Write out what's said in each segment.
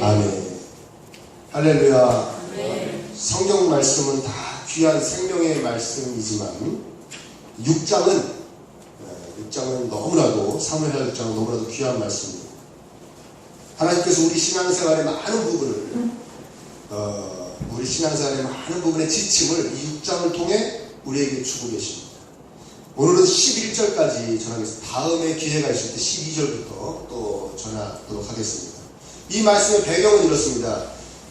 아멘. 할렐루야. 성경 말씀은 다 귀한 생명의 말씀이지만 6장은 너무나도 사무엘하 6장은 너무나도 귀한 말씀입니다. 하나님께서 우리 신앙생활의 많은 부분을 우리 신앙생활의 많은 부분의 지침을 이 6장을 통해 우리에게 주고 계십니다. 오늘은 11절까지 전하겠습니다. 다음에 기회가 있을 때 12절부터 또 전하도록 하겠습니다. 이 말씀의 배경은 이렇습니다.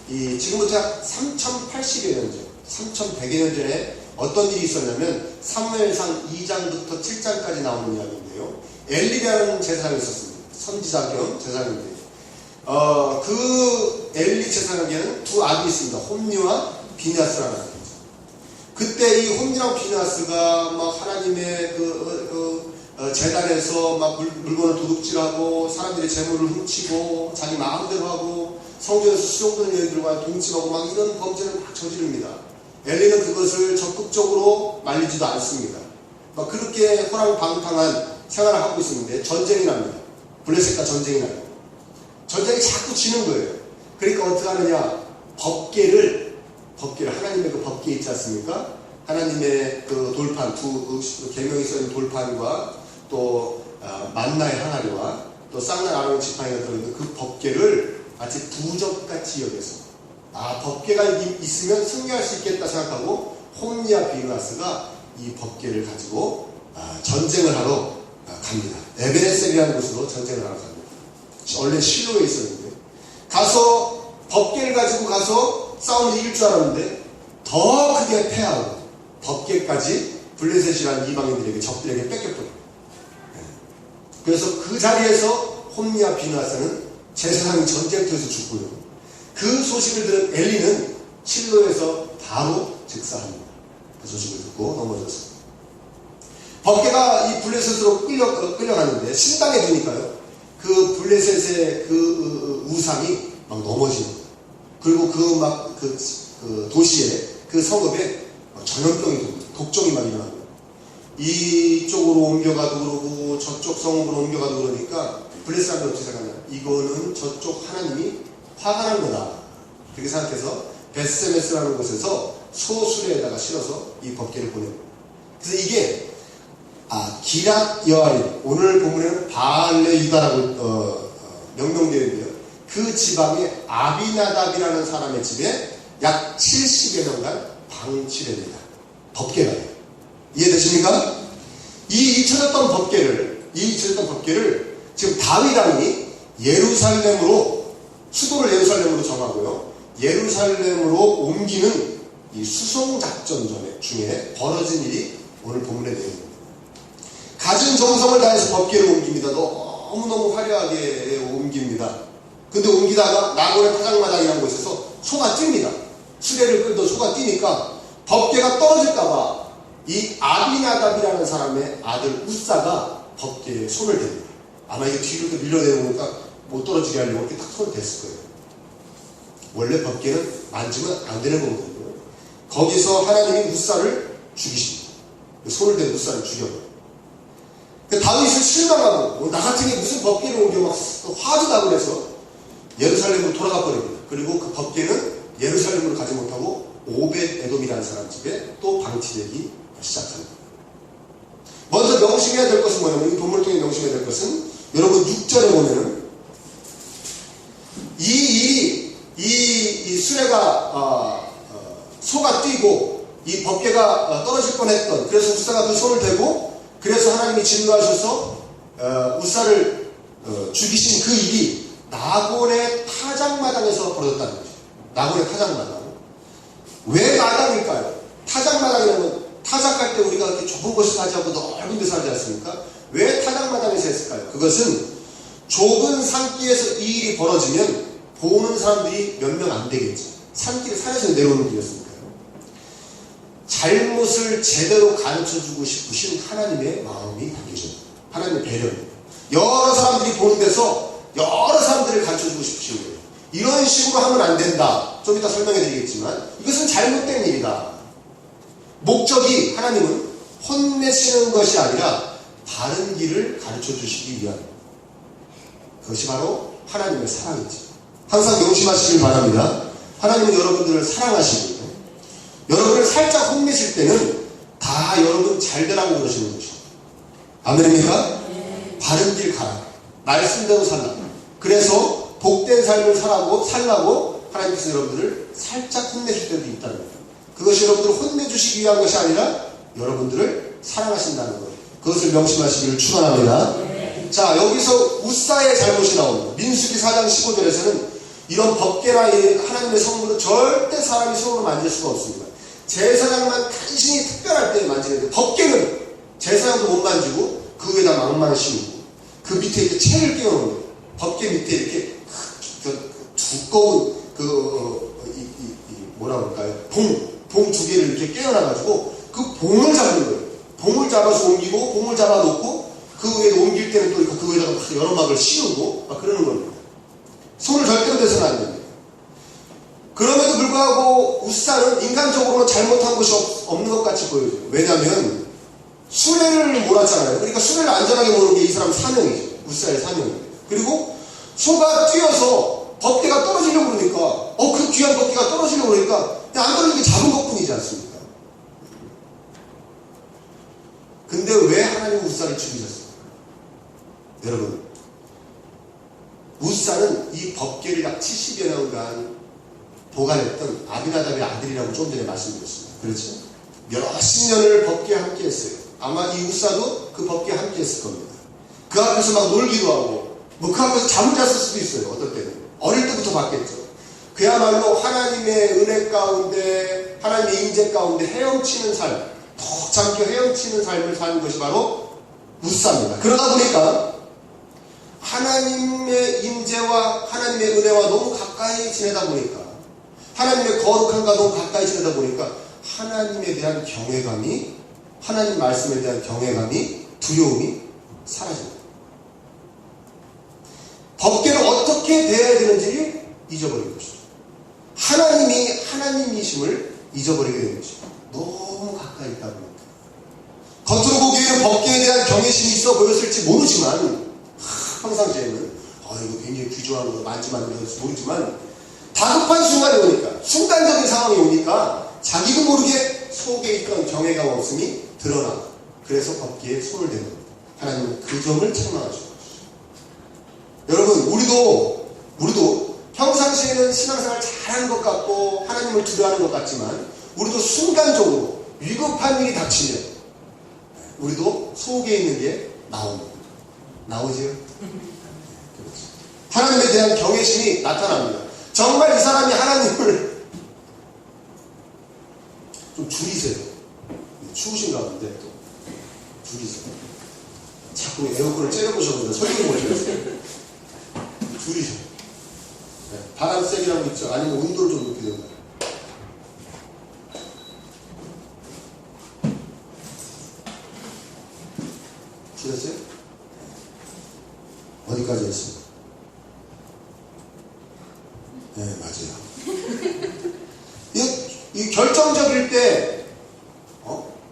지금부터 3100여 년 전, 3100여 년 전에 어떤 일이 있었냐면 사무엘상 2장부터 7장까지 나오는 이야기인데요. 엘리라는 제사장이 있었습니다. 선지자 겸 제사장인데 그 엘리 제사장에게는 두 아들이 있습니다. 홈리와 비냐스라는 아들이죠. 그때 이 홈리랑 비냐스가 막 하나님의 재단에서 막 물건을 도둑질하고 사람들의 재물을 훔치고 자기 마음대로 하고 성전에서 수용되는 여인들과 동침하고 막 이런 범죄를 막 저지릅니다. 엘리는 그것을 적극적으로 말리지도 않습니다. 막 그렇게 호랑방탕한 생활을 하고 있었는데 전쟁이 납니다. 블레셋과 전쟁이 나요. 전쟁이 자꾸 지는 거예요. 그러니까 어떻게 하느냐? 법궤를 하나님의 그 법궤 있지 않습니까? 하나님의 그 돌판, 계명이 써있는 돌판과 또 만나의 항아리와 또 쌍난 아론 지팡이가 들어있는 그 법궤를 마치 부적같이 여겨서 법궤가 있으면 승리할 수 있겠다 생각하고 홈리와 비느하스가 이 법궤를 가지고 전쟁을 하러 갑니다. 에베네셀이라는 곳으로 전쟁을 하러 갑니다. 원래 실로에 있었는데 가서 법궤를 가지고 가서 싸움을 이길 줄 알았는데 더 크게 패하고 법궤까지 블레셋이라는 이방인들에게 적들에게 뺏겨버려요. 그래서 그 자리에서 홈리와 비느하스는 제사장이 전쟁터에서 죽고요. 그 소식을 들은 엘리는 실로에서 바로 즉사합니다. 그 소식을 듣고 넘어졌습니다. 법궤가 이 블레셋으로 끌려갔는데 신당에 두니까요. 그 블레셋의 그 우상이 막 넘어집니다. 그리고 그 도시에 그 성읍에 전염병이 돕니다. 독종이 막 일어납니다. 이쪽으로 옮겨가도 그러고 저쪽 성읍으로 옮겨가도 그러니까 블레셋 사람들 어떻게 생각하냐? 이거는 저쪽 하나님이 화가 난 거다. 그렇게 생각해서 베스메스라는 곳에서 소수레에다가 실어서 이 법궤를 보냅니다. 그래서 이게 기랏 여아림, 오늘 본문에는 바알레 유다라고 명명되어 있는데요. 그 지방의 아비나답이라는 사람의 집에 약 70여 년간 방치를 됩니다. 법궤가. 이해되십니까? 이 잊혀졌던 법궤를 지금 다윗 왕이 예루살렘으로, 수도를 예루살렘으로 정하고요. 예루살렘으로 옮기는 이 수송작전 중에 벌어진 일이 오늘 본문의 내용입니다. 가진 정성을 다해서 법궤를 옮깁니다. 너무너무 화려하게 옮깁니다. 근데 옮기다가 나곤의 타작마당이라는 곳에서 소가 뜁니다. 수레를 끌던 소가 뛰니까 법궤가 떨어질까봐 이 아비나답이라는 사람의 아들 우사가 법궤에 손을 댑니다. 아마 이게 뒤로 밀려내놓으니까 못 떨어지게 하려고 이렇게 딱 손을 댔을 거예요. 원래 법궤는 만지면 안 되는 거거든요. 거기서 하나님이 우사를 죽이십니다. 손을 댄 우사를 죽여버려요. 다윗은 실망하고 나 같은 게 무슨 법궤를 옮겨 막 화도 나고 그래서 예루살렘으로 돌아가 버립니다. 그리고 그 법궤는 예루살렘으로 가지 못하고 오벳 에돔이라는 사람 집에 또 방치되기 시작합니다. 먼저 명심해야 될 것은 뭐냐면, 이 본문을 통해 명심해야 될 것은, 여러분 6절에 보면은 이 수레가 소가 뛰고 이 법궤가 떨어질 뻔했던, 그래서 우사가 그 손을 대고 그래서 하나님이 진노하셔서 우사를 죽이신 그 일이 나곤의 타작마당에서 벌어졌다는 거죠. 나곤의 타작마당. 왜 마당일까요? 타작마당이라면 타작할 때 우리가 이렇게 좁은 곳에서 하지 않고 넓은 데서 하지 않습니까? 왜 타작마당에서 했을까요? 그것은 좁은 산길에서 이 일이 벌어지면 보는 사람들이 몇 명 안 되겠죠. 산에서 내려오는 길이었으니까요. 잘못을 제대로 가르쳐주고 싶으신 하나님의 마음이 담겨져 있습니다. 하나님의 배려입니다. 여러 사람들이 보는 데서 여러 사람들을 가르쳐주고 싶으신 거예요. 이런 식으로 하면 안 된다. 좀 이따 설명해 드리겠지만 이것은 잘못된 일이다. 목적이 하나님은 혼내시는 것이 아니라 바른 길을 가르쳐 주시기 위한, 그것이 바로 하나님의 사랑이죠. 항상 명심하시길 바랍니다. 하나님은 여러분들을 사랑하시고요. 여러분을 살짝 혼내실 때는 다 여러분 잘 되라고 그러시는 거죠. 아멘입니까? 바른 길 가라. 말씀대로 살라. 그래서 복된 삶을 살라고 하나님께서 여러분들을 살짝 혼내실 때도 있다는 거예요. 그것이 여러분들을 혼내주시기 위한 것이 아니라 여러분들을 사랑하신다는 거예요. 그것을 명심하시기를 축원합니다. 자, 여기서 우사의 잘못이 나옵니다. 민수기 4장 15절에서는 이런 법궤나 하나님의 성물은 절대 사람이 손으로 만질 수가 없습니다. 제사장만 간신히 특별할 때 만지는데, 법궤는 제사장도 못 만지고 그 위에다 망만을 씌우고 그 밑에 이렇게 채를 끼워놓는 거예요. 법궤 밑에 이렇게 두꺼운 뭐라 그럴까요? 봉 두 개를 이렇게 깨어나가지고 그 봉을 잡는 거예요. 봉을 잡아서 옮기고 봉을 잡아놓고 그 위에 옮길 때는 또 그 위에다가 여러 막을 씌우고 막 그러는 겁니다. 손을 절대로 대서는 안 됩니다. 그럼에도 불구하고 우사는 인간적으로는 잘못한 것이 없는 것 같이 보여져요. 왜냐하면 수레를 몰았잖아요. 그러니까 수레를 안전하게 모는 게 이 사람 사명이죠. 우사의 사명이에요. 그리고 소가 뛰어서 법궤가 떨어지려고 그러니까 그 귀한 법궤가 떨어지려고 그러니까 그냥 안 떨어지게 잡은 것뿐이지 않습니까? 근데 왜 하나님 우사를 죽이셨어요? 여러분, 우사는 이 법궤를 약 70여 년간 보관했던 아비나답의 아들이라고 좀 전에 말씀드렸습니다. 그렇죠? 몇십 년을 법궤에 함께 했어요. 아마 이 우사도 그 법궤에 함께 했을 겁니다. 그 앞에서 막 놀기도 하고 그 앞에서 잠을 잤을 수도 있어요. 어떨 때는. 어릴 때부터 봤겠죠. 그야말로 하나님의 은혜 가운데, 하나님의 인재 가운데 헤엄치는 삶, 푹 잠겨 헤엄치는 삶을 사는 것이 바로 우사입니다. 그러다 보니까 하나님의 인재와 하나님의 은혜와 너무 가까이 지내다 보니까, 하나님의 거룩함과 너무 가까이 지내다 보니까 하나님에 대한 경외감이, 하나님 말씀에 대한 경외감이, 두려움이 사라집니다. 법궤를 어떻게 대해야 되는지를 잊어버린 것이죠. 하나님이 하나님이심을 잊어버리게 된 것이죠. 너무 가까이 있다 보니까. 겉으로 보기에는 법궤에 대한 경외심이 있어 보였을지 모르지만, 평상시에는 이거 굉장히 귀중한 거 만지면 안 될지 모르지만, 다급한 순간이 오니까, 순간적인 상황이 오니까 자기도 모르게 속에 있던 경외감 없음이 드러나. 그래서 법궤에 손을 대는 겁니다. 하나님은 그 점을 책망하시고. 여러분, 우리도 평상시에는 신앙생활 잘하는 것 같고 하나님을 두려워하는 것 같지만, 우리도 순간적으로 위급한 일이 닥치면 우리도 속에 있는 게 나옵니다. 나오지요? 그렇죠. 하나님에 대한 경외심이 나타납니다. 정말 이 사람이 하나님을 좀 줄이세요. 추우신가 본데 또 줄이세요. 자꾸 에어컨을 째려보셔서 설계를 못해요. 줄이세요. 네, 바람 세기라고 있죠. 아니면 온도를 좀 높게 된다. 줄였어요? 어디까지 했어요? 네, 맞아요. 이 결정적일 때,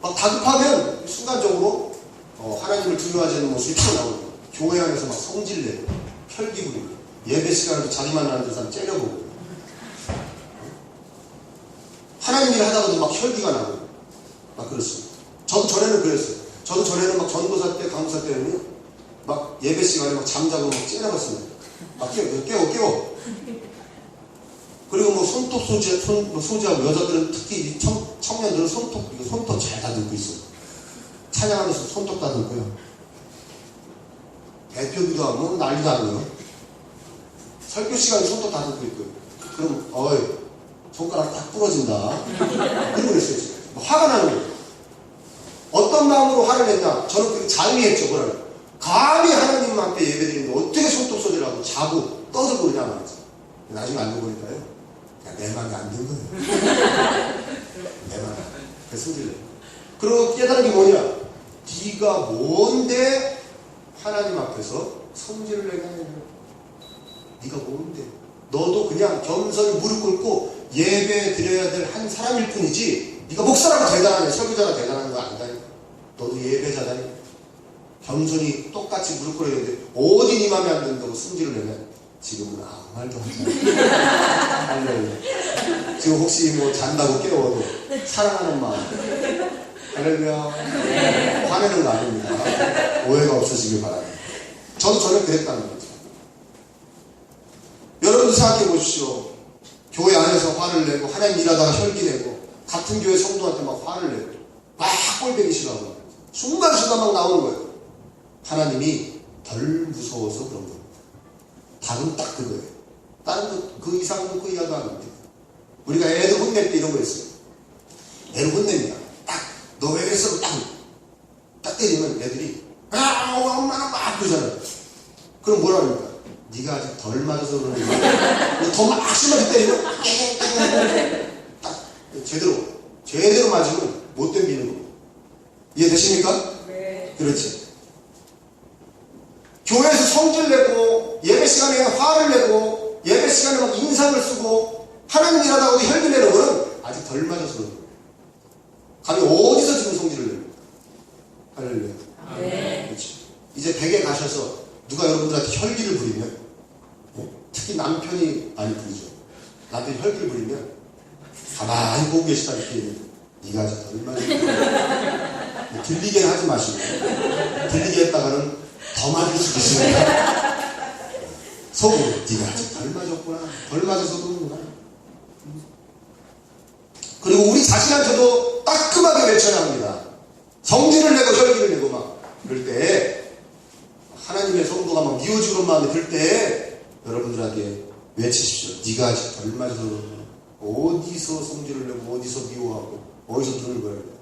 막 다급하면 순간적으로 하나님을 두려워하지 않는 모습이 튀어나오는 거예요. 교회 안에서 막 성질내고, 혈기 부리고, 예배 시간에도 자기만 하는 데서 째려보고, 하나님 일 하다가도 막 혈기가 나고, 막 그렇습니다. 저도 전에는 그랬어요. 저도 전에는 막 전도사 때, 강도사 때는요, 막 예배 시간에 막 잠자고 막 째려봤습니다. 막 깨워. 그리고 뭐 손톱 소지하고, 여자들은 특히 이 청년들은 손톱 잘 다듬고 있어요. 찬양하면서 손톱 다듬고요. 대표기도 하고 난리도 아니에요. 설교 시간에 손톱 다듬고 있고요. 그럼 손가락 딱 부러진다. 그러고 그랬어요. 화가 나는 거예요. 어떤 마음으로 화를 냈냐? 저는 그게 자의했죠. 뭐라고? 감히 하나님 앞에 예배드리는데 어떻게 손톱 소리를 하고 자고 떠들고 그러냐 말이지. 나중에 알고 보니까요, 내 맘이 안 든 거예요. 내 맘. 그래서 승질내요. 그리고 깨달은 게 뭐냐? 네가 뭔데 하나님 앞에서 성질을 내냐? 네가 뭔데? 너도 그냥 겸손히 무릎 꿇고 예배 드려야 될 한 사람일 뿐이지, 네가 목사라고 대단하냐, 설교자가 대단한 거 아니다니까. 너도 예배자다니까. 겸손히 똑같이 무릎 꿇어야 되는데 어디 네 맘에 안 든다고 승질을 내면 지금은 아무 말도 하지 않아요. 지금 혹시 뭐 잔다고 깨워도 사랑하는 마음. 할렐루야. 화내는 거 아닙니다. 오해가 없으시길 바랍니다. 저도 전혀 그랬다는 거죠. 여러분도 생각해 보십시오. 교회 안에서 화를 내고 하나님 일하다가 혈기 내고 같은 교회 성도한테 막 화를 내고 막 꼴보기 싫어하고 순간순간 막 나오는 거예요. 하나님이 덜 무서워서 그런 겁니다. 답은 딱 그거예요. 다른 그 이상도 그 이하도 안 합니다. 우리가 애들 혼낼 때 이런 거 있어요. 애를 혼냅니다. 딱 너 왜 그랬어? 딱 때리면 애들이 엄마가 막 그러잖아요. 그럼 뭐라 합니까? 네가 아직 덜 맞아서 그러는 거야. 더 막 심하게 때리면 딱 제대로 맞으면 못 덤비는 거예요. 이해되십니까? 네. 그렇지. 교회에서 성질 내고 예배 시간에 화를 내고 예배 시간에 막 인상을 쓰고 하나님 일하다가도 혈기 내는 거는 아직 덜 맞아서 그런 거예요. 감히 어디서 지금 성질을 내는 거예요? 할렐루야. 네. 그렇지. 이제 댁에 가셔서 누가 여러분들한테 혈기를 부리면, 특히 남편이 많이 부리죠. 남편이 혈기를 부리면 가만히 보고 계시다 이렇게 네가 아직 덜 맞아. 들리게 하지 마시고 들리게 했다가는 더 맞을 수도 있습니다. 속으로 네가 아직 덜 맞았구나. 덜 맞아서 그런구나. 그리고 우리 자신한테도 따끔하게 외쳐야 합니다. 성질을 내고 혈기를 내고 막 그럴 때 하나님의 성도가 막 미워지는 마음이 들 때 여러분들에게 외치십시오. 네가 아직 덜 맞아서 그런구나. 어디서 성질을 내고 어디서 미워하고 어디서 눈을 벌고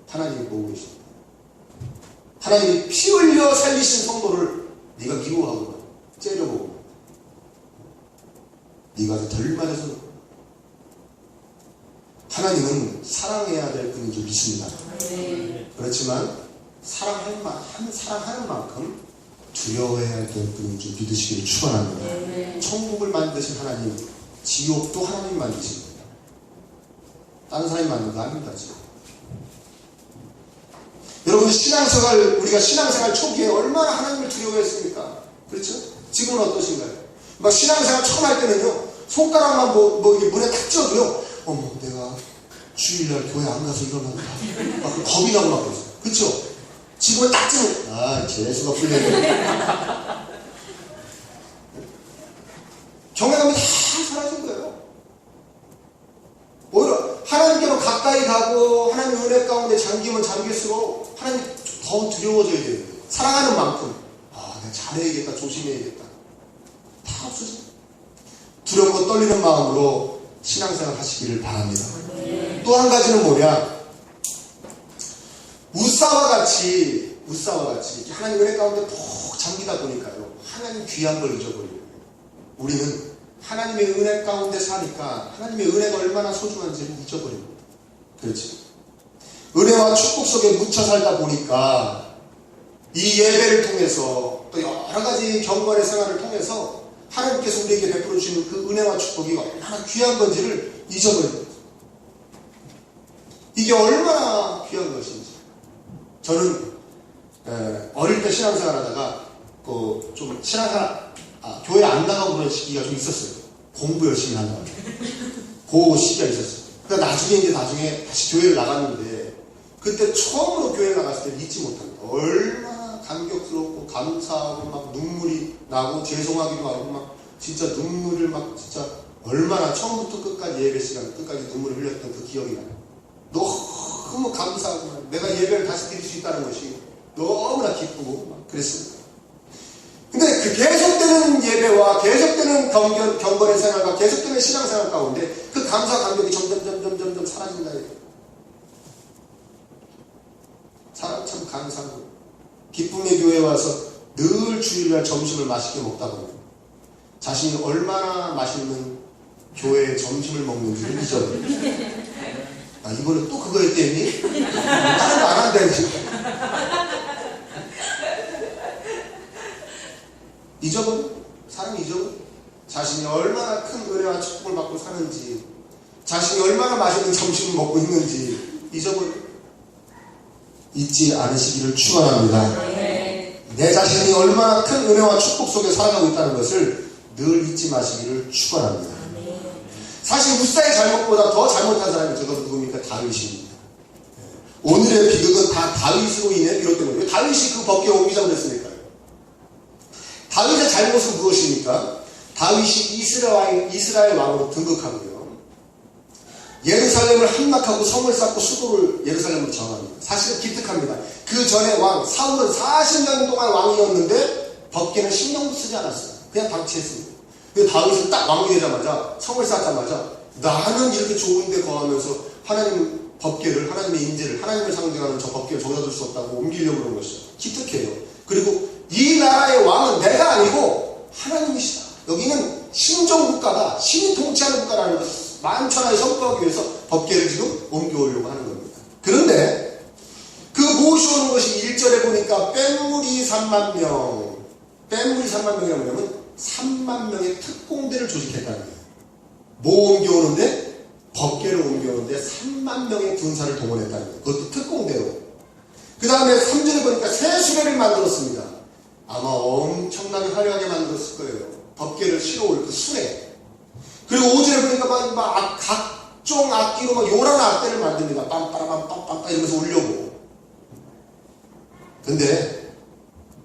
하나님이 보고 계십니다. 하나님이 피 흘려 살리신 성도를 네가 미워하고 째려보고 네가 아직 덜 맞아서 하나님은 사랑해야 될 분인 줄 믿습니다. 네. 그렇지만 사랑하는 만큼 두려워해야 될 분인 줄 믿으시기를 축원합니다. 네. 천국을 만드신 하나님, 지옥도 하나님 만드신 겁니다. 다른 사람이 만든 거 아닙니다. 지금. 여러분 우리가 신앙생활 초기에 얼마나 하나님을 두려워했습니까? 그렇죠? 지금은 어떠신가요? 막 신앙생활 처음 할 때는요, 손가락만 이게 문에 탁 찌어도요, 어머, 내가 주일날 교회 안 가서 일어난다. 막 겁이 나고 막 그러죠. 그렇죠? 지금은 딱 찌면, 재수가 풀리네. 경외감이 다 사라진 거예요. 오히려 하나님께로 가까이 가고 하나님 은혜 가운데 잠기면 잠길수록 하나님 더 두려워져야 돼요. 사랑하는 만큼 내가 잘해야겠다, 조심해야겠다. 다 없어져. 두렵고 떨리는 마음으로 신앙생활 하시기를 바랍니다. 네. 또 한 가지는 뭐냐? 우사와 같이 하나님 은혜 가운데 푹 잠기다 보니까요, 하나님 귀한 걸 잊어버려요. 우리는 하나님의 은혜 가운데 사니까 하나님의 은혜가 얼마나 소중한지를 잊어버립니다. 그렇지? 은혜와 축복 속에 묻혀 살다 보니까 이 예배를 통해서 또 여러 가지 경건의 생활을 통해서 하나님께서 우리에게 베풀어 주시는 그 은혜와 축복이 얼마나 귀한 건지를 잊어버립니다. 이게 얼마나 귀한 것인지. 저는 어릴 때 신앙생활 하다가 좀 신앙생활 교회 안 나가고 그런 시기가 좀 있었어요. 공부 열심히 한다고. 그 시기가 있었어요. 그러니까 나중에 다시 교회를 나갔는데 그때 처음으로 교회를 나갔을 때 잊지 못합니다. 얼마나 감격스럽고 감사하고 막 눈물이 나고 죄송하기도 하고 막 진짜 눈물을 막 진짜 얼마나 처음부터 끝까지 예배 시간 끝까지 눈물을 흘렸던 그 기억이 나요. 너무 감사하고 내가 예배를 다시 드릴 수 있다는 것이 너무나 기쁘고 막 그랬습니다. 근데 그 계속되는 예배와 계속되는 경건의 생활과 계속되는 신앙생활 가운데 그 감사 감격이 점점 사라진다. 사람 참 감사하고 기쁨의 교회에 와서 늘 주일날 점심을 맛있게 먹다 보면 자신이 얼마나 맛있는 교회에 점심을 먹는지를 잊어버려요. 이번에 또 그거 했대니? 다른 거 안 한다니. 사람이 잊어버려. 자신이 얼마나 큰 은혜와 축복을 받고 사는지, 자신이 얼마나 맛있는 점심을 먹고 있는지 잊어버려. 잊지 않으시기를 축원합니다. 네. 내 자신이 얼마나 큰 은혜와 축복 속에 살아가고 있다는 것을 늘 잊지 마시기를 축원합니다. 사실 우사의 잘못보다 더 잘못한 사람이 저도 누굽니까? 다윗입니다. 오늘의 비극은 다 다윗으로 인해 비롯된 거예요. 왜 다윗이 그 법궤를 옮기자고 그랬습니까? 다윗의 잘못은 무엇입니까? 다윗이 이스라엘 왕으로 등극하고요. 예루살렘을 함락하고 성을 쌓고 수도를 예루살렘으로 정합니다. 사실은 기특합니다. 그 전에 왕 사울은 40년 동안 왕이었는데 법궤는 신경도 쓰지 않았어요. 그냥 방치했습니다. 근데 다윗은 딱 왕이 되자마자 성을 쌓자마자 나는 이렇게 좋은 데 거하면서 하나님 법궤를, 하나님의 임재를, 하나님을 상징하는 저 법궤를 저기다 둘 수 없다고 옮기려고 그런 것이죠. 기특해요. 그리고 이 나라의 왕은 내가 아니고 하나님이시다. 여기는 신정국가다. 신이 통치하는 국가라는 것을 만천하에 선포하기 위해서 법궤를 지금 옮겨오려고 하는 겁니다. 그런데 그 모셔오는 것이 1절에 보니까 뺀물이 3만 명. 뺀물이 3만 명이라고 하면 3만 명의 특공대를 조직했다는 거예요. 뭐 옮겨오는데? 법궤를 옮겨오는데 3만 명의 군사를 동원했다는 거예요. 그것도 특공대로. 그 다음에 3절에 보니까 새 수레를 만들었습니다. 아마 엄청나게 화려하게 만들었을 거예요. 법궤를 실어올 그 수레. 그리고 5절에 보니까 막 각종 악기로 막 요란 악대를 만듭니다. 빰빠라빰 빰빰빰 이러면서 울려고. 근데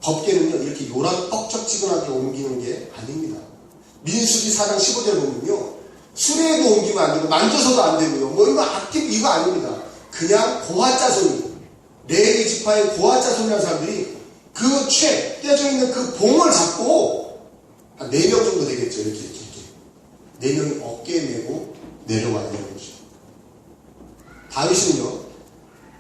법궤는요 이렇게 요란 뻑적지근하게 옮기는 게 아닙니다. 민수기 4장 15절에 보면요 수레에도 옮기면 안 되고 만져서도 안 되고요. 뭐 이거 악기 이거 아닙니다. 그냥 고아자손이 레위 지파의 고아자손이라는 사람들이 그 떼져 있는 그 봉을 잡고 한 4명 정도 되겠죠. 이렇게 4명이 어깨에 메고 내려와야 되는 거죠. 다윗은요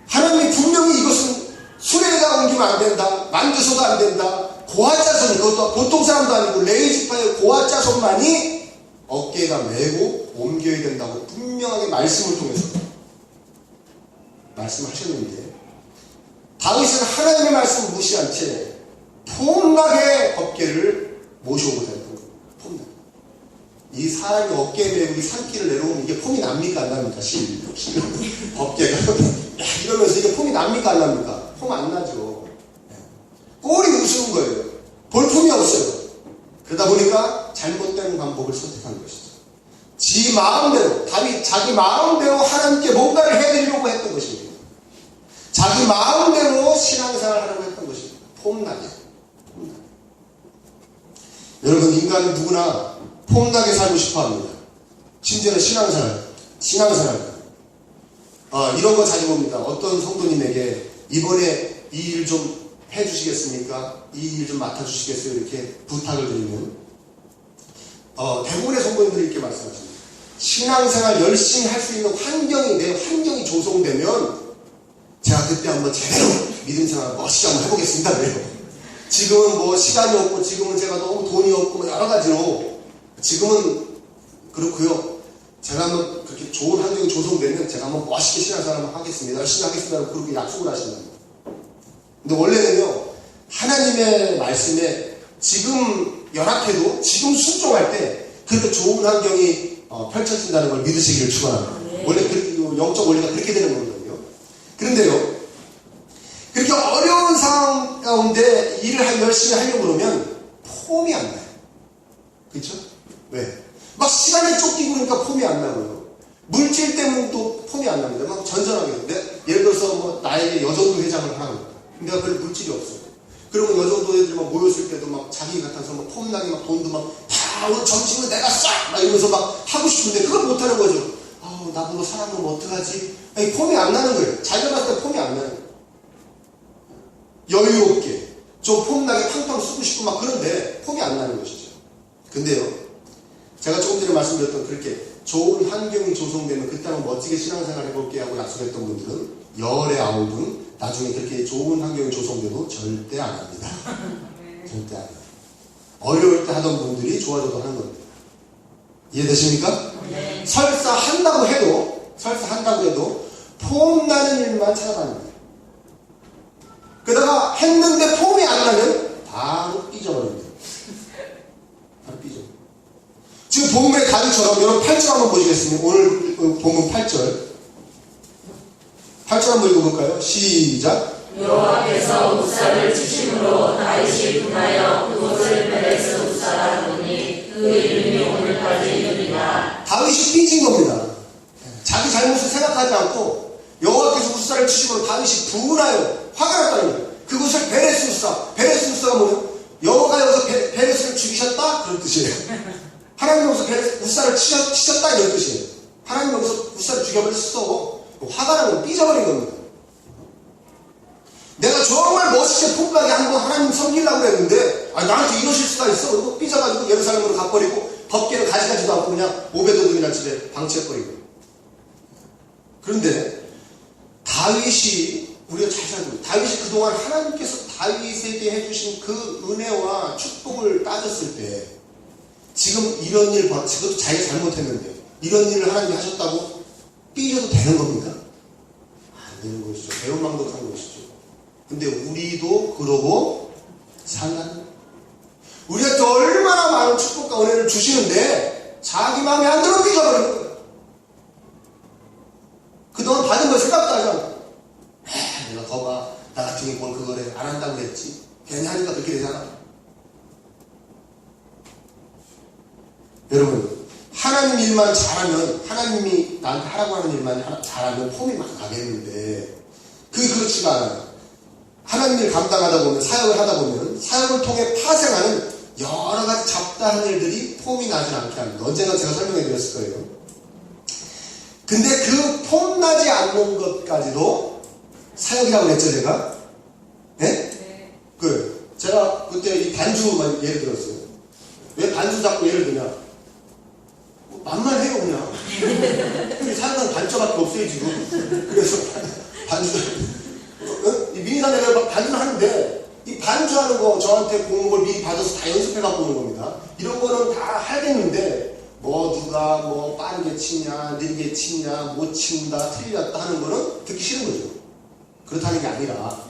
하나님이 분명히 이것은 수레가 옮기면 안 된다. 만져서도 안 된다. 고아자손이 그것도 보통 사람도 아니고 레위 지파의 고아자손만이 어깨가 메고 옮겨야 된다고 분명하게 말씀을 통해서 말씀하셨는데 다윗은 하나님의 말씀을 무시한 채 폼나게 법궤를 모셔오고자 했던 거예요. 폼나게. 이 사람이 어깨에 메고 이 산길을 내려오면 이게 폼이 납니까 안 납니까? 법궤가 이러면서 이게 폼이 납니까 안 납니까? 폼 안 나죠. 꼴이 우스운 거예요. 볼품이 없어요. 그러다 보니까 잘못된 방법을 선택한 것이죠. 지 마음대로 다윗 자기 마음대로 하나님께 뭔가를 해드리려고 했던 것입니다. 자기 마음대로 신앙생활을 하려고 했던 것입니다. 폼나게. 여러분 인간은 누구나 폼나게 살고 싶어합니다. 심지어는 신앙생활. 이런 거 자주 봅니다. 어떤 성도님에게 이번에 이 일 좀 해주시겠습니까? 이 일 좀 맡아주시겠어요? 이렇게 부탁을 드리면 대부분의 성도님들이 이렇게 말씀하십니다. 신앙생활 열심히 할 수 있는 내 환경이 조성되면 제가 그때 한번 제대로 믿음생활 멋있게 한번 해보겠습니다. 그래요. 지금은 뭐 시간이 없고 지금은 제가 너무 돈이 없고 뭐 여러 가지로 지금은 그렇고요. 제가 한번 그렇게 좋은 환경이 조성되면 제가 한번 멋있게 신앙생활 하겠습니다. 열심히 하겠습니다. 그렇게 약속을 하신답니다. 근데 원래는요 하나님의 말씀에 지금 열악해도 지금 순종할 때 그렇게 좋은 환경이 펼쳐진다는 걸 믿으시기를 축원합니다. 네. 원래 영적 원리가 그렇게 되는 거거든요. 그런데요 그렇게 어려운 상황 가운데 일을 열심히 하려고 그러면 폼이 안 나요. 그렇죠? 왜? 막 시간에 쫓기고 그러니까 폼이 안 나고요. 물질 때문에 또 폼이 안 납니다. 막 전전하게. 예를 들어서 뭐 나에게 여전도 회장을 하라고 합니다. 내가 별 물질이 없어요. 그러면 여전도 애들이 막 모였을 때도 막 자기 같아서 막 폼나게 막 돈도 막 오늘 점심은 내가 싹! 막 이러면서 막 하고 싶은데 그걸 못하는 거죠. 나보고 사람은 뭐 어떡하지? 아니, 폼이 안 나는 거예요. 자기가 봤을 때 폼이 안 나는 거예요. 여유롭게 좀 폼나게 팡팡 쓰고 싶고 막 그런데 폼이 안 나는 것이죠. 근데요 제가 조금 전에 말씀드렸던 그렇게 좋은 환경이 조성되면 그때 한번 멋지게 신앙생활 해볼게 하고 약속했던 분들은 열의 아홉은 나중에 그렇게 좋은 환경이 조성돼도 절대 안 합니다. 절대 안 합니다. 어려울 때 하던 분들이 좋아져도 하는 겁니다. 이해되십니까? 네. 설사 한다고 해도 폼 나는 일만 찾아다닙니다. 그러다가 했는데 폼이 안 나면 바로 삐져버립니다. 바로 삐져. 지금 본문의 다윗처럼 여러분 8절 한번 보시겠습니다. 오늘 본문 8절 한번 읽어볼까요? 시작. 여호와께서 우사를 치심으로 다윗이 분하여 그곳을 베레스 우사라 부르니 그 이름이 오늘까지 이르리라. 다윗이 삐진 겁니다. 자기 잘못을 생각하지 않고 여호와께서 우사를 치시고 다윗이 분하여 화가 났다는 거예요. 그것을 베레스 우사. 베레스 우사가 뭐예요? 여호와가 여기서 베레스를 죽이셨다? 그런 뜻이에요. 하나님 여기서 우사를 치셨다? 이런 뜻이에요. 하나님 여기서 우사를 죽여버렸어. 화가 나면 삐져버린 겁니다. 내가 정말 멋있게 폼나게 한번 하나님 섬기려고 했는데 나한테 이러실 수가 있어. 그리고 삐져가지고 예루살렘으로 가버리고 법궤를 가져가지도 않고 그냥 오베드돔이나 집에 방치해버리고. 그런데 다윗이 우리가 잘 살고 다윗이 그동안 하나님께서 다윗에게 해주신 그 은혜와 축복을 따졌을 때 지금 이런 일 그것도 자기가 잘못했는데 이런 일을 하나님이 하셨다고 삐져도 되는 겁니까? 안 되는 것이죠. 배은망덕한 것이죠. 근데 우리도 그러고 살라는 우리가 또 얼마나 많은 축복과 은혜를 주시는데 자기 마음에 안 들어 삐져버리는 거예요. 그동안 받은 걸 생각도 하지 않고 내가 거봐 나 같은 게 뭘 그거래 안 한다고 그랬지 괜히 하니까 그렇게 되잖아. 여러분 하나님 일만 잘하면 하나님이 나한테 하라고 하는 일만 잘하면 폼이 막 나겠는데 그게 그렇지가 않아요. 하나님 일 감당하다 보면 사역을 하다 보면 사역을 통해 파생하는 여러 가지 잡다한 일들이 폼이 나지 않게 합니다. 언젠가 제가 설명해 드렸을 거예요. 근데 그 폼나지 않는 것까지도 사역이라고 했죠 제가? 네? 네. 제가 그때 이 반주만 예를 들었어요. 왜 반주 잡고 예를 들냐? 만만해요 그냥. 근데 사역은 반주밖에 없어요 지금. 그래서 반주 이 미니사내가 반주를 하는데 이 반주하는 거 저한테 공목을 미리 받아서 다 연습해 갖고 오는 겁니다. 이런 거는 다 하겠는데 누가 빠르게 치냐 느리게 치냐 못 친다 틀렸다 하는 거는 듣기 싫은 거죠. 그렇다는 게 아니라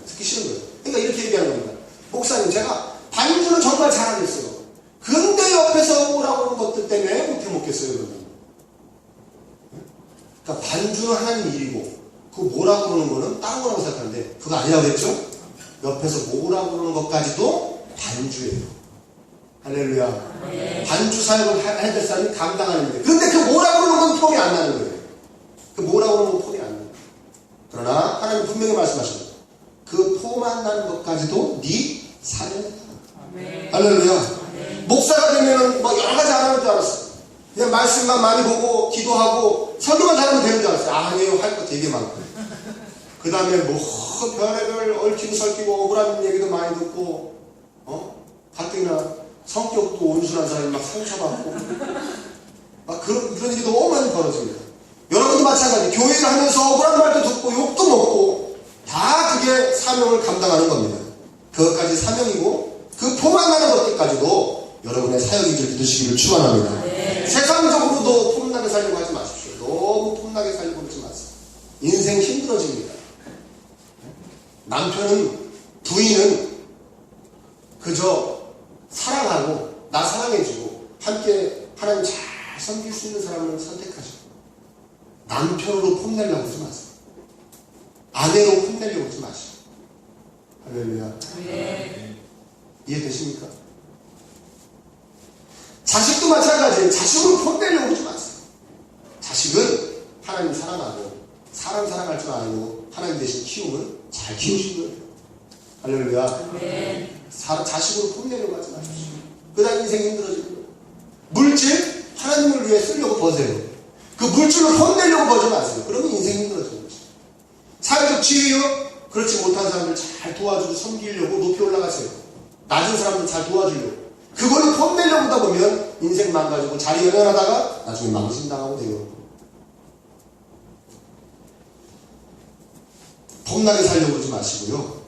듣기 싫은 거예요. 그러니까 이렇게 얘기하는 겁니다. 목사님 제가 반주는 정말 잘하겠어요. 근데 옆에서 오라고 하는 것들 때문에 못해 먹겠어요 그러면. 그러니까 반주는 하나님 일이고 그 뭐라고 그러는 거는 다른 거라고 생각하는데 그거 아니라고 그랬죠? 옆에서 뭐라고 그러는 것까지도 반주예요. 할렐루야. 네. 반주 사역을 해야 될 사람이 감당하는 일이에요. 그런데 그 뭐라고 그러는 건 폼이 안 나는 거예요. 그 뭐라고 그러는 건 폼이 안 나요. 그러나 하나님 분명히 말씀하십니다. 그 폼 안 나는 것까지도 네 사명이다. 네. 할렐루야. 네. 목사가 되면은 여러 가지 안 하는 줄 알았어요. 그냥 말씀만 많이 보고 기도하고 설교만 잘하면 되는 줄 알았어요. 아니에요. 할 거 되게 많고. 그 다음에 별의별 얽히고 설키고 억울한 얘기도 많이 듣고 가뜩이나 성격도 온순한 사람이 막 상처받고 막 그런 일이 너무 많이 벌어집니다. 여러분도 마찬가지. 교회를 하면서 억울한 말도 듣고 욕도 먹고 다 그게 사명을 감당하는 겁니다. 그것까지 사명이고 그 폼안 나는 것들까지도 여러분의 사역인 줄 믿으시기를 축원합니다. 네. 세상적으로도 폼나게 살려고 하지 마십시오. 너무 폼나게 살려고 그러지 마세요. 인생 힘들어집니다. 남편은 부인은 그저 사랑하고 나 사랑해주고 함께 하나님 잘 섬길 수 있는 사람을 선택하시고 남편으로 폼내려고 하지 마세요. 아내로 폼내려고 하지 마시고. 할렐루야. 네. 이해되십니까? 자식도 마찬가지예요. 자식으로 폼내려고 하지 마세요. 자식은 하나님 사랑하고 사람 사랑할 줄 알고 하나님 대신 키우면 잘 키우신 거예요. 할렐루야. 네. 자식으로 폼내려고 하지 마십시오. 그다음 인생 힘들어지는 거예요. 물질 하나님을 위해 쓰려고 버세요. 그 물질로 폼내려고 버지 마세요. 그러면 인생 힘들어지는 거죠. 사회적 지위요? 그렇지 못한 사람들 잘 도와주고 섬기려고 높이 올라가세요. 낮은 사람들 잘 도와주려고. 그걸로 폼내려고 하다 보면 인생 망가지고 자리 연연하다가 나중에 망신당하고 돼요. 폼나게 살려고 하지 마시고요.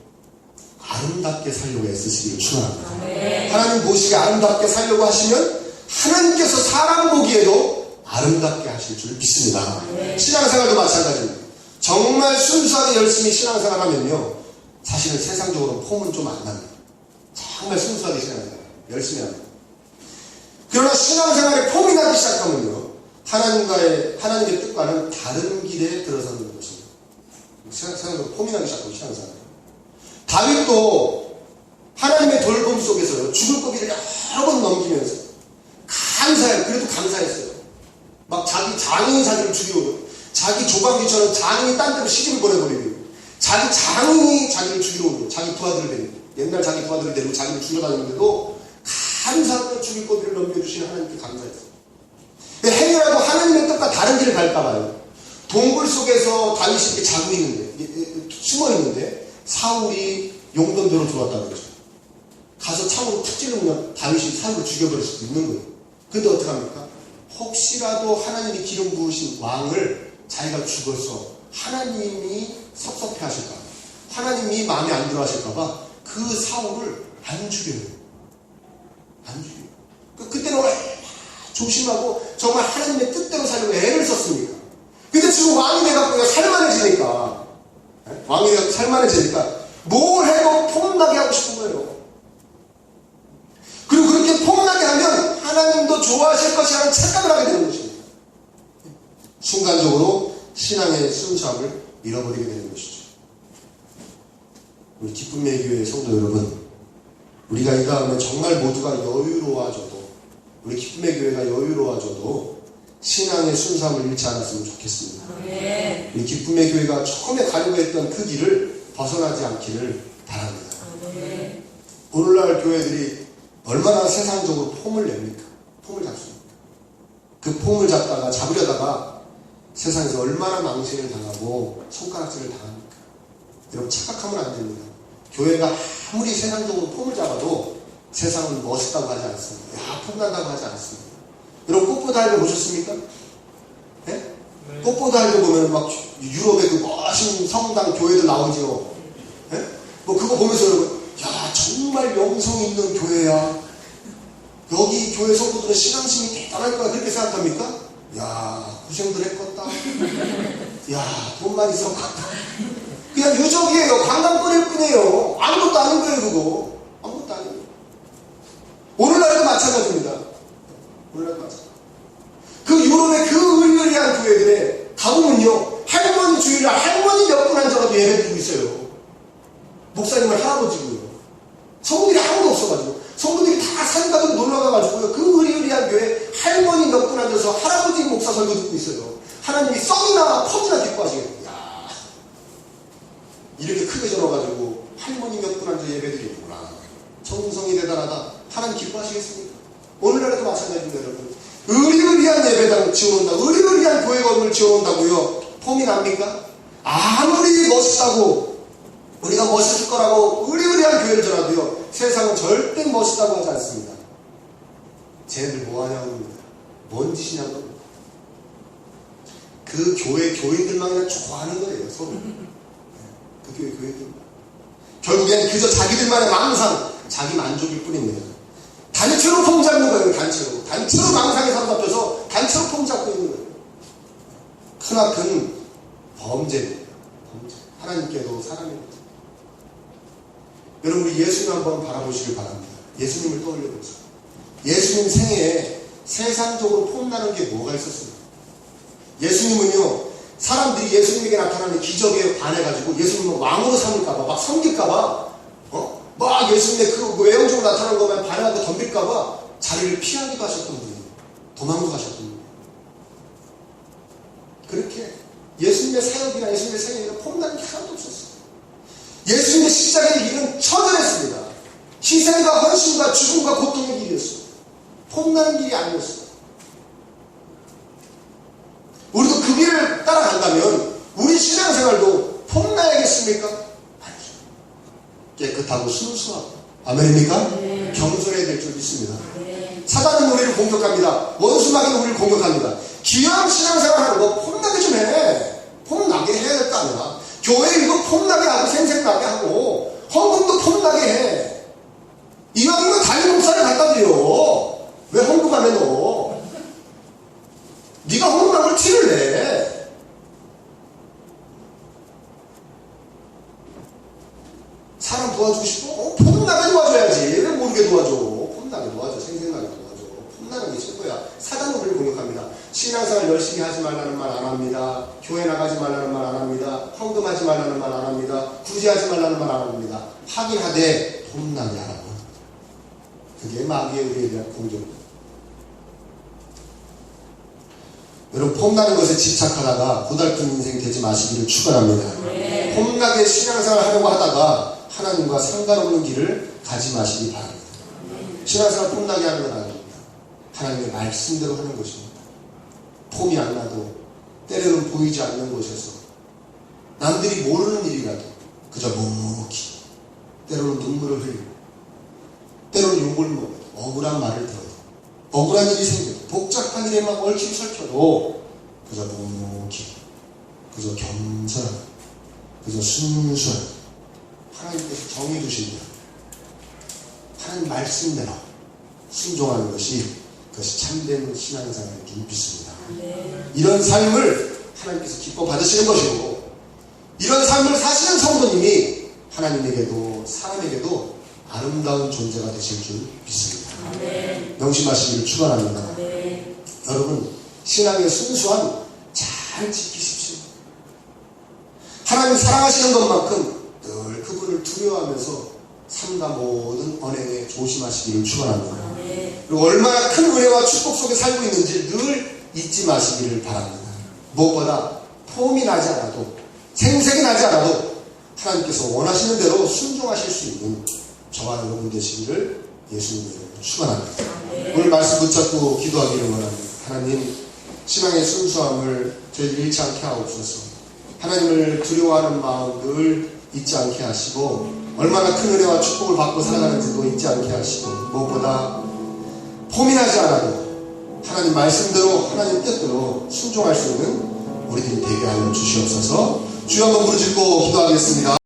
아름답게 살려고 애쓰시기를 축원합니다. 네. 하나님 보시기에 아름답게 살려고 하시면 하나님께서 사람 보기에도 아름답게 하실 줄 믿습니다. 네. 신앙생활도 마찬가지입니다. 정말 순수하게 열심히 신앙생활 하면요 사실은 세상적으로 폼은 좀 안 납니다. 정말 순수하게 신앙생활 열심히 합니다. 그러나 신앙생활에 폼이 나기 시작하면요 하나님의 뜻과는 다른 길에 들어서는 것입니다. 신앙생활로 폼이 나기 시작하고 신앙생활. 다윗도 하나님의 돌봄 속에서요, 죽을 고비를 여러 번 넘기면서 감사해요. 그래도 감사했어요. 막 자기 장인이 자기를 죽이고, 자기 조방기처럼 장인이 딴 데로 시집을 보내버리고, 자기 장인이 자기를 죽이러 오고, 자기 부하들을 데리고, 옛날 자기 부하들을 데리고 자기를 죽여 다니는데도 감사하고 죽일 고비를 넘겨주시는 하나님께 감사했어요. 행여라도 하나님의 뜻과 다른 길을 갈까봐요. 동굴 속에서 다윗이 이렇게 자고 있는데, 숨어 있는데, 사울이 용돈대로 들어왔다 그러죠. 가서 창으로 툭 찌르면 다윗이 사울을 죽여버릴 수도 있는 거예요. 근데 어떡합니까? 혹시라도 하나님이 기름 부으신 왕을 자기가 죽어서 하나님이 섭섭해 하실까, 하나님이 마음에 안 들어 하실까봐 그 사울을 안 죽여요. 안 죽여요. 그때는 얼마나 조심하고 정말 하나님의 뜻대로 살려고 애를 썼습니까? 근데 지금 왕이 돼갖고 살만해지니까, 왕이 돼갖고 살만해지니까 뭘 해도 폼나게 하고 싶은 거예요. 그리고 그렇게 폼나게 하면 하나님도 좋아하실 것이라는 착각을 하게 되는 것입니다. 순간적으로 신앙의 순수함을 잃어버리게 되는 것이죠. 우리 기쁨의 교회 성도 여러분, 우리가 이 다음에 정말 모두가 여유로워져도, 우리 기쁨의 교회가 여유로워져도 신앙의 순수함을 잃지 않았으면 좋겠습니다. 네. 우리 기쁨의 교회가 처음에 가려고 했던 그 길을 벗어나지 않기를 바랍니다. 네. 오늘날 교회들이 얼마나 세상적으로 폼을 냅니까? 폼을 잡습니다. 그 폼을 잡으려다가 세상에서 얼마나 망신을 당하고 손가락질을 당합니까? 여러분, 착각하면 안 됩니다. 교회가 아무리 세상적으로 폼을 잡아도 세상은 멋있다고 하지 않습니다. 야, 폼난다고 하지 않습니다. 여러분, 꽃보다 할배 보셨습니까? 네? 꽃보다 할배 보면 막 유럽의 그 멋진 성당 교회들 나오죠. 네? 뭐 그거 보면서 여러분, 야, 정말 영성이 있는 교회야. 여기 교회 성도들은 신앙심이 대단할 거야. 그렇게 생각합니까? 야, 고생들 했겠다. 야, 돈 많이 썼겠다. 그냥 유적이에요. 관광거리일 뿐이에요. 아무것도 아닌 거예요, 그거. 아무것도 아닌 거예요. 오늘날도 마찬가지입니다. 오늘날도 마찬가지. 그 유럽의 그 의리의리한 교회들에 가보면요, 할머니 주일날 할머니 몇 분 앉아가지고 예배 드리고 있어요. 목사님은 할아버지고요. 성도들이 아무도 없어가지고, 성도들이 다 사진 가지고 놀러가가지고요, 그 의리의리한 교회 할머니 몇 분 앉아서 할아버지 목사 설교 듣고 있어요. 하나님이 썩이나 퍼지나 기뻐하시겠다. 야, 이렇게 크게 적어가지고 할머니 몇 분 앉아 예배 드리는구나. 정성이 대단하다. 하나님 기뻐하시겠습니까? 오늘날에도 마찬가지입니다, 여러분. 의리의리한 예배당 지어놓는다, 의리의리한 교회 건물 지어놓는다고요, 폼이 납니까? 아무리 멋있다고, 우리가 멋있을 거라고 의리의리한 교회를 전하도요, 세상은 절대 멋있다고 하지 않습니다. 쟤네들 뭐하냐고 합니다. 뭔 짓이냐고 합니다. 그 교회 교인들만 그냥 좋아하는 거예요, 서로. 그 교회 교인들만. 결국엔 그저 자기들만의 망상, 자기 만족일 뿐입니다. 단체로 폼 잡는 거예요, 단체로. 단체로 망상에 사로잡혀서 단체로 폼 잡고 있는 거예요. 크나큰 범죄입니다. 범죄. 하나님께도 사람입니다. 여러분, 우리 예수님 한번 바라보시길 바랍니다. 예수님을 떠올려보세요. 예수님 생애에 세상적으로 폼나는 게 뭐가 있었습니까? 예수님은요, 사람들이 예수님에게 나타나는 기적에 반해가지고 예수님을 왕으로 삼을까봐, 막 섬길까봐, 막 예수님의 그 외형적으로 나타나는 것만 반해하고 덤빌까봐 자리를 피하기도 하셨던 분이에요. 도망도 가셨던 분이에요. 그렇게 예수님의 사역이나 예수님의 생애에는 폼나는 게 하나도 없었어요. 예수님의 십자가의 길은 처절했습니다. 희생과 헌신과 죽음과 고통의 길이었어요. 폼나는 길이 아니었어요. 우리도 그 길을 따라간다면 우리 신앙생활도 폼나야겠습니까? 아니죠. 깨끗하고 순수하고, 아멘입니까? 네. 겸손해야 될 줄 믿습니다. 네. 사단은 우리를 공격합니다. 원수마귀는 우리를 공격합니다. 귀한 신앙생활하는 거 폼나게 좀 해. 폼나게 해야 될 거 아니야. 교회 일도 폼나게 하고 생색나게 하고 헌금도 폼나게 해. 이왕이면 담임 목사를 갖다 드려. 왜 헌금하면 너? 네가 헌금한 걸 티를 내. 사람 도와주고 싶어? 폼나게 도와줘야지. 왜 모르게 도와줘? 폼나게 도와줘. 생생하게 도와줘. 폼나는 게 최고야. 사단은 우리를 공격합니다. 신앙생활 열심히 하지 말라는 말 안 합니다. 교회 나가지 말라는 말 안 합니다. 헌금하지 말라는 말 안 합니다. 구제하지 말라는 말 안 합니다. 하긴 하되 폼나게 하라고. 그게 마귀의 우리에 대한 공격입니다. 여러분, 폼나는 것에 집착하다가 고달픈 인생이 되지 마시기를 축원합니다. 폼나게 신앙생활을 하려고 하다가 하나님과 상관없는 길을 가지 마시기 바랍니다. 신앙생활 폼나게 하는 건 아닙니다. 하나님의 말씀대로 하는 것입니다. 폼이 안 나도 때로는 보이지 않는 곳에서 남들이 모르는 일이라도 그저 묵묵히, 때로는 눈물을 흘리고, 때로는 욕을 먹어도, 억울한 말을 들어도, 억울한 일이 생겨도, 복잡한 일에 막 얽힌 설켜도 그저 묵묵히, 그저 겸손하게, 그저 순수하게 하나님께서 정해 주신 대로 하나님 말씀대로 순종하는 것이, 그것이 참된 신앙생활의 눈빛입니다. 이런 삶을 하나님께서 기뻐 받으시는 것이고, 이런 삶을 사시는 성도님이 하나님에게도 사람에게도 아름다운 존재가 되실 줄 믿습니다. 명심하시기를 축원합니다. 여러분, 신앙의 순수함 잘 지키십시오. 하나님 사랑하시는 것만큼 늘 그분을 두려워하면서 삶과 모든 언행에 조심하시기를 축원합니다. 그리고 얼마나 큰 은혜와 축복 속에 살고 있는지 늘 잊지 마시기를 바랍니다. 무엇보다 폼이 나지 않아도, 생색이 나지 않아도 하나님께서 원하시는 대로 순종하실 수 있는 저와 여러분 되시기를 예수님 이름으로 축원합니다. 오늘 말씀 붙잡고 기도하기를 원합니다. 하나님, 신앙의 순수함을 저희들 잃지 않게 하옵소서. 하나님을 두려워하는 마음 늘 잊지 않게 하시고, 얼마나 큰 은혜와 축복을 받고 살아가는지도 잊지 않게 하시고, 무엇보다 폼이 나지 않아도 하나님 말씀대로, 하나님 뜻대로 순종할 수 있는 우리들이 되게 하여 주시옵소서. 주여 한번 부르짖고 기도하겠습니다.